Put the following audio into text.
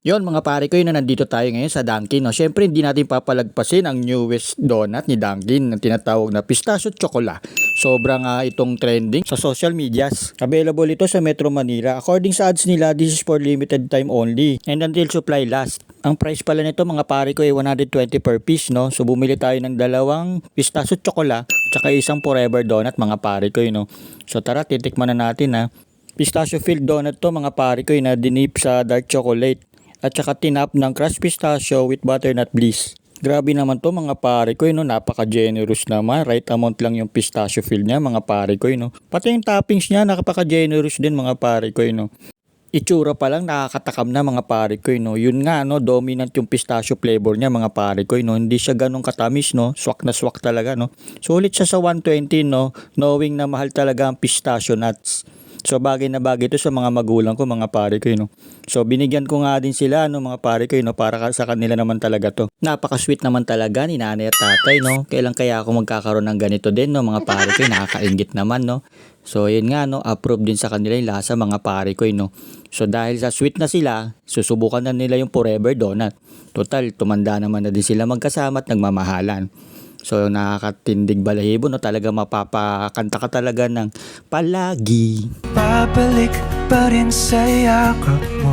Yon mga pare ko, yun na nandito tayo ngayon sa Dunkin. No? Syempre hindi natin papalagpasin ang newest donut ni Dunkin na tinatawag na pistachio chocolate. Sobrang itong trending sa social medias. Available ito sa Metro Manila. According sa ads nila, this is for limited time only and until supply last. Ang price pala nito mga pare ko ay 120 per piece, no? So bumili tayo ng dalawang pistachio chocolate tsaka isang forever donut mga pare ko, no? So tara, titikman na natin ha. Pistachio filled donut to mga pare ko na dinip sa dark chocolate at saka tinap ng crushed pistachio with butternut bliss. Grabe naman to mga pare ko, no? Napaka-generous naman. Right amount lang yung pistachio fill niya mga pare ko, no? Pati yung toppings niya napaka-generous din mga pare ko, no? Itsura pa lang nakakatakam na mga pare ko, no? Yun nga, no? Dominant yung pistachio flavor niya mga pare ko, no? Hindi siya ganun katamis, no? Swak na swak talaga, no? Sulit siya sa 120, no? Knowing na mahal talaga ang pistachio nuts. So bagay na bagay ito sa mga magulang ko mga pare ko, no. So binigyan ko nga din sila mga pare ko, no, para sa kanila naman talaga to. Napaka-sweet naman talaga ni nanay at tatay, no. Kailan kaya ako magkakaroon ng ganito din, no, mga pare ko, nakakaingit naman, no. So yun nga, no, approve din sa kanila yung lasa mga pare ko, no. So dahil sa sweet na sila, susubukan na nila yung forever donut. Total, tumanda naman na din sila magkasama at nagmamahalan. So nakakatindig balahibo, no, talaga mapapakanta ka talaga ng palagi. Babalik pa rin sa yakap mo.